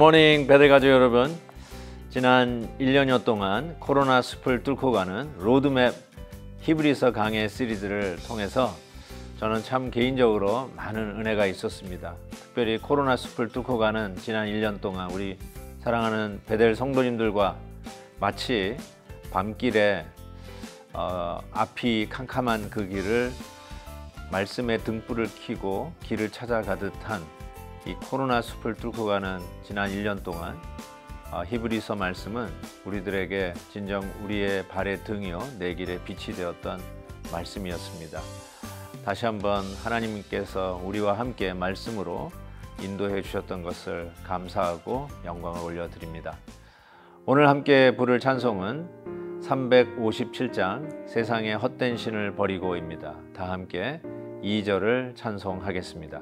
굿모닝 베델 가족 여러분, 지난 1년여 동안 코로나 숲을 뚫고 가는 로드맵 히브리서 강해 시리즈를 통해서 저는 참 개인적으로 많은 은혜가 있었습니다. 특별히 코로나 숲을 뚫고 가는 지난 1년 동안 우리 사랑하는 베델 성도님들과 마치 밤길에 앞이 캄캄한 그 길을 말씀의 등불을 켜고 길을 찾아가듯 한 이 코로나 숲을 뚫고 가는 지난 1년 동안 히브리서 말씀은 우리들에게 진정 우리의 발의 등이요 내 길의 빛이 되었던 말씀이었습니다. 다시 한번 하나님께서 우리와 함께 말씀으로 인도해 주셨던 것을 감사하고 영광을 올려드립니다. 오늘 함께 부를 찬송은 357장 세상의 헛된 신을 버리고입니다. 다 함께 2절을 찬송하겠습니다.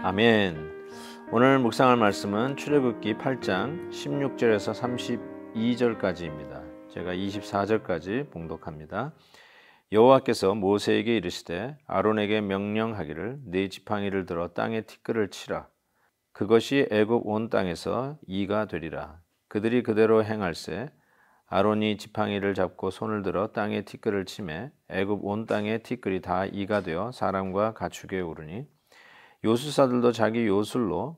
아멘. 오늘 묵상할 말씀은 출애굽기 8장 16절에서 32절까지입니다. 제가 24절까지 봉독합니다. 여호와께서 모세에게 이르시되 아론에게 명령하기를 네 지팡이를 들어 땅에 티끌을 치라. 그것이 애굽 온 땅에서 이가 되리라. 그들이 그대로 행할세. 아론이 지팡이를 잡고 손을 들어 땅에 티끌을 치매 애굽 온 땅에 티끌이 다 이가 되어 사람과 가축에 오르니 요술사들도 자기 요술로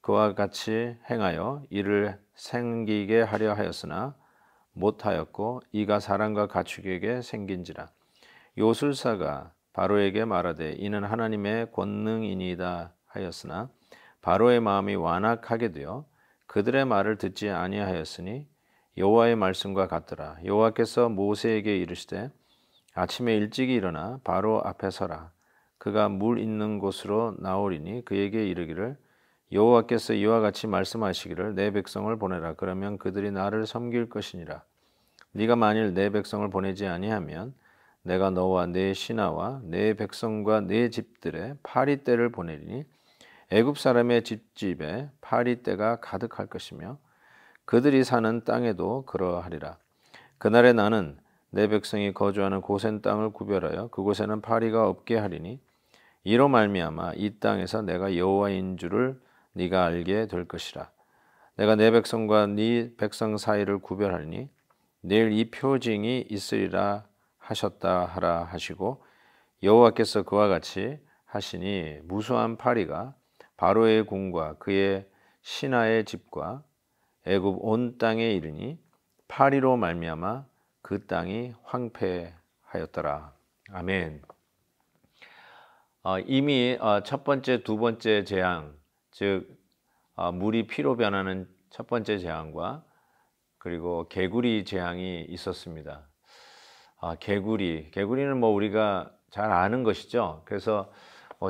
그와 같이 행하여 이를 생기게 하려 하였으나 못하였고 이가 사람과 가축에게 생긴지라. 요술사가 바로에게 말하되 이는 하나님의 권능이니이다 하였으나 바로의 마음이 완악하게 되어 그들의 말을 듣지 아니하였으니 여호와의 말씀과 같더라. 여호와께서 모세에게 이르시되 아침에 일찍이 일어나 바로 앞에 서라. 그가 물 있는 곳으로 나오리니 그에게 이르기를 여호와께서 이와 같이 말씀하시기를 내 백성을 보내라. 그러면 그들이 나를 섬길 것이니라. 네가 만일 내 백성을 보내지 아니하면 내가 너와 네 신하와 네 백성과 네 집들의 파리떼를 보내리니 애굽 사람의 집집에 파리떼가 가득할 것이며 그들이 사는 땅에도 그러하리라. 그날에 나는 내 백성이 거주하는 고센 땅을 구별하여 그곳에는 파리가 없게 하리니 이로 말미암아 이 땅에서 내가 여호와인 줄을 네가 알게 될 것이라. 내가 내 백성과 네 백성 사이를 구별하리니 내일 이 표징이 있으리라 하셨다 하라 하시고 여호와께서 그와 같이 하시니 무수한 파리가 바로의 궁과 그의 신하의 집과 애굽 온 땅에 이르니 파리로 말미암아 그 땅이 황폐하였더라. 아멘. 이미 첫 번째, 두 번째 재앙, 즉 물이 피로 변하는 첫 번째 재앙과 그리고 개구리 재앙이 있었습니다. 개구리는 뭐 우리가 잘 아는 것이죠. 그래서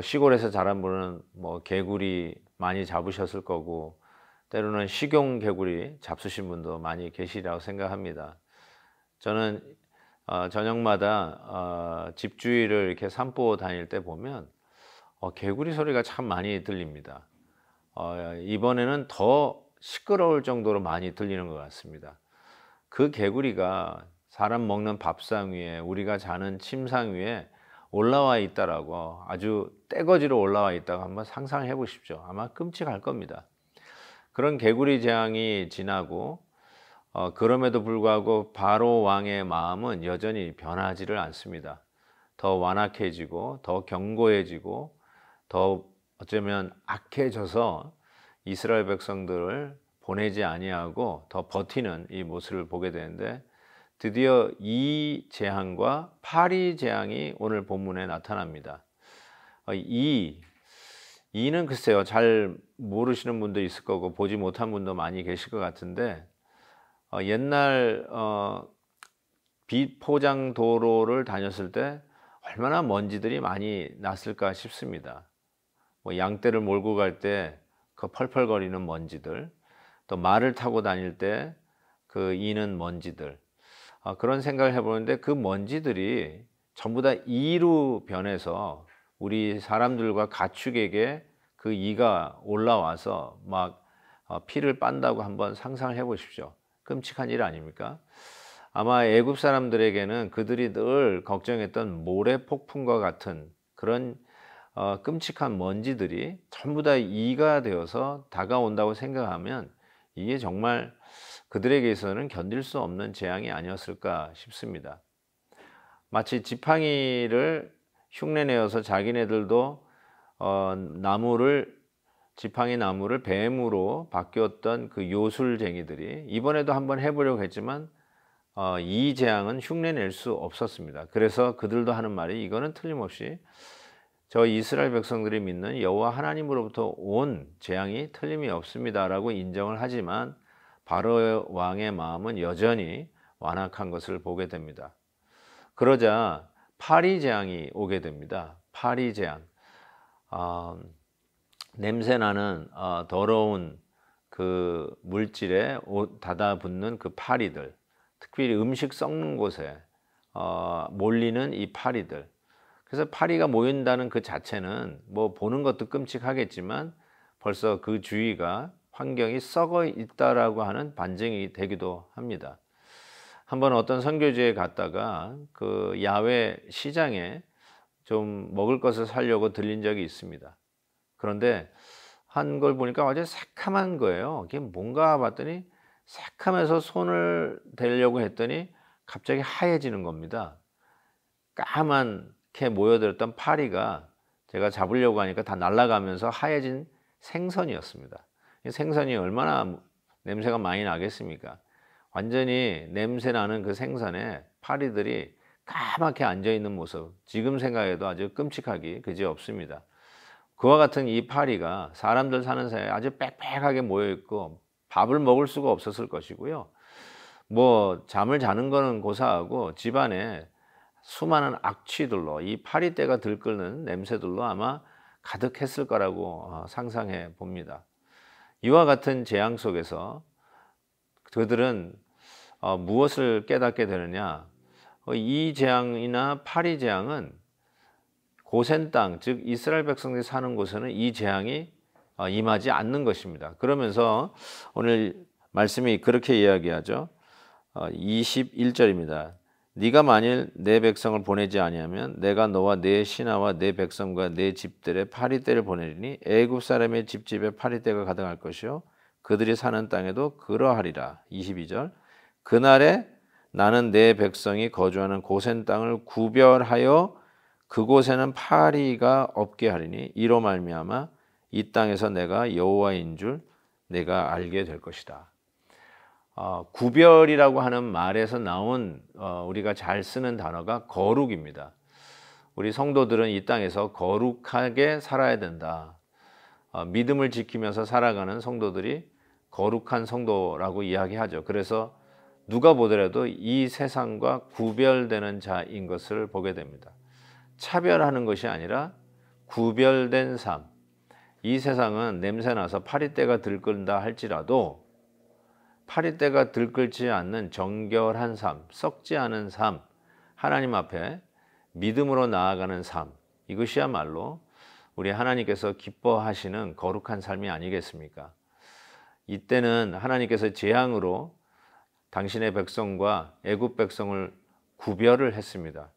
시골에서 자란 분은 뭐 개구리 많이 잡으셨을 거고 때로는 식용 개구리 잡수신 분도 많이 계시리라고 생각합니다. 저는 저녁마다 집 주위를 이렇게 산보 다닐 때 보면 개구리 소리가 참 많이 들립니다. 이번에는 더 시끄러울 정도로 많이 들리는 것 같습니다. 그 개구리가 사람 먹는 밥상 위에 우리가 자는 침상 위에 올라와 있다라고 아주 떼거지로 올라와 있다고 한번 상상해 보십시오. 아마 끔찍할 겁니다. 그런 개구리 재앙이 지나고 그럼에도 불구하고 바로 왕의 마음은 여전히 변하지를 않습니다. 더 완악해지고 더 견고해지고 더 어쩌면 악해져서 이스라엘 백성들을 보내지 아니하고 더 버티는 이 모습을 보게 되는데 드디어 이 재앙과 파리 재앙이 오늘 본문에 나타납니다. 이 이는 글쎄요, 잘 모르시는 분도 있을 거고 보지 못한 분도 많이 계실 것 같은데, 옛날 비포장 도로를 다녔을 때 얼마나 먼지들이 많이 났을까 싶습니다. 뭐 양떼를 몰고 갈 때 그 펄펄거리는 먼지들, 또 말을 타고 다닐 때 그 이는 먼지들, 그런 생각을 해보는데, 그 먼지들이 전부 다 이로 변해서 우리 사람들과 가축에게 그 이가 올라와서 막 피를 빤다고 한번 상상을 해 보십시오. 끔찍한 일 아닙니까? 아마 애굽 사람들에게는 그들이 늘 걱정했던 모래 폭풍과 같은 그런 끔찍한 먼지들이 전부 다 이가 되어서 다가온다고 생각하면, 이게 정말 그들에게서는 견딜 수 없는 재앙이 아니었을까 싶습니다. 마치 지팡이를 흉내내어서 자기네들도 지팡이 나무를 뱀으로 바뀌었던 그 요술쟁이들이 이번에도 한번 해보려고 했지만 이 재앙은 흉내낼 수 없었습니다. 그래서 그들도 하는 말이, 이거는 틀림없이 저 이스라엘 백성들이 믿는 여호와 하나님으로부터 온 재앙이 틀림이 없습니다라고 인정을 하지만, 바로 왕의 마음은 여전히 완악한 것을 보게 됩니다. 그러자 파리 재앙이 오게 됩니다. 파리 재앙. 냄새나는 더러운 그 물질에 닫아붙는 그 파리들, 특별히 음식 썩는 곳에 몰리는 이 파리들. 그래서 파리가 모인다는 그 자체는 뭐 보는 것도 끔찍하겠지만 벌써 그 주위가, 환경이 썩어 있다라고 하는 반증이 되기도 합니다. 한번 어떤 선교지에 갔다가 그 야외 시장에 좀 먹을 것을 사려고 들린 적이 있습니다. 그런데 한 걸 보니까 아주 새카만 거예요. 이게 뭔가 봤더니, 새카매서 손을 대려고 했더니 갑자기 하얘지는 겁니다. 까맣게 모여들었던 파리가 제가 잡으려고 하니까 다 날아가면서 하얘진 생선이었습니다. 이 생선이 얼마나 냄새가 많이 나겠습니까? 완전히 냄새 나는 그 생선에 파리들이 까맣게 앉아있는 모습, 지금 생각해도 아주 끔찍하기 그지없습니다. 그와 같은 이 파리가 사람들 사는 사이에 아주 빽빽하게 모여있고 밥을 먹을 수가 없었을 것이고요. 뭐 잠을 자는 거는 고사하고 집안에 수많은 악취들로, 이 파리떼가 들끓는 냄새들로 아마 가득했을 거라고 상상해 봅니다. 이와 같은 재앙 속에서 그들은 무엇을 깨닫게 되느냐? 이 재앙이나 파리 재앙은 고센 땅, 즉 이스라엘 백성들이 사는 곳에는 이 재앙이 임하지 않는 것입니다. 그러면서 오늘 말씀이 그렇게 이야기하죠. 21절입니다. 네가 만일 내 백성을 보내지 아니하면 내가 너와 내 신하와 내 백성과 내 집들의 파리떼를 보내리니 애굽 사람의 집집에 파리떼가 가득할 것이요 그들이 사는 땅에도 그러하리라. 22절. 그날에 나는 내 백성이 거주하는 고센 땅을 구별하여 그곳에는 파리가 없게 하리니 이로 말미암아 이 땅에서 내가 여호와인 줄 내가 알게 될 것이다. 구별이라고 하는 말에서 나온 우리가 잘 쓰는 단어가 거룩입니다. 우리 성도들은 이 땅에서 거룩하게 살아야 된다. 믿음을 지키면서 살아가는 성도들이 거룩한 성도라고 이야기하죠. 그래서 누가 보더라도 이 세상과 구별되는 자인 것을 보게 됩니다. 차별하는 것이 아니라 구별된 삶. 이 세상은 냄새나서 파리떼가 들끓는다 할지라도 파리떼가 들끓지 않는 정결한 삶, 썩지 않은 삶, 하나님 앞에 믿음으로 나아가는 삶, 이것이야말로 우리 하나님께서 기뻐하시는 거룩한 삶이 아니겠습니까? 이때는 하나님께서 재앙으로 당신의 백성과 애굽 백성을 구별을 했습니다.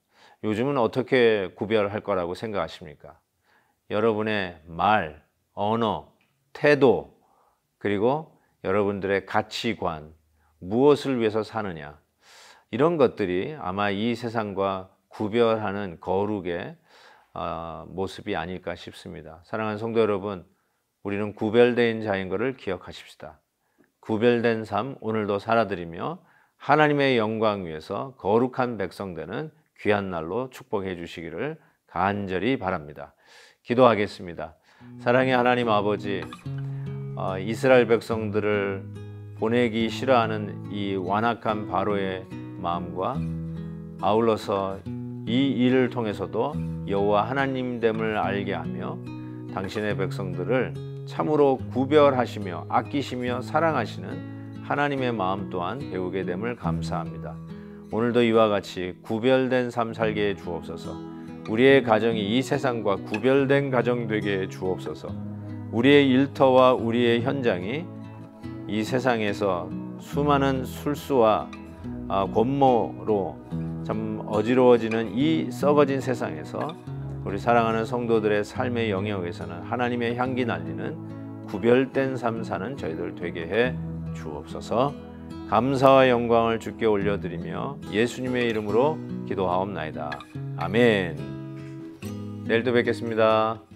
요즘은 어떻게 구별할 거라고 생각하십니까? 여러분의 말, 언어, 태도, 그리고 여러분들의 가치관, 무엇을 위해서 사느냐, 이런 것들이 아마 이 세상과 구별하는 거룩의 모습이 아닐까 싶습니다. 사랑하는 성도 여러분, 우리는 구별된 자인 것을 기억하십시다. 구별된 삶 오늘도 살아드리며 하나님의 영광 위해서 거룩한 백성 되는 귀한 날로 축복해 주시기를 간절히 바랍니다. 기도하겠습니다. 사랑의 하나님 아버지, 이스라엘 백성들을 보내기 싫어하는 이 완악한 바로의 마음과 아울러서 이 일을 통해서도 여호와 하나님됨을 알게 하며 당신의 백성들을 참으로 구별하시며 아끼시며 사랑하시는 하나님의 마음 또한 배우게 됨을 감사합니다. 오늘도 이와 같이 구별된 삶 살게 해 주옵소서. 우리의 가정이 이 세상과 구별된 가정 되게 해 주옵소서. 우리의 일터와 우리의 현장이 이 세상에서 수많은 술수와 권모로 참 어지러워지는 이 썩어진 세상에서 우리 사랑하는 성도들의 삶의 영역에서는 하나님의 향기 날리는 구별된 삶 사는 저희들 되게 해 주옵소서. 감사와 영광을 주께 올려드리며 예수님의 이름으로 기도하옵나이다. 아멘. 내일도 뵙겠습니다.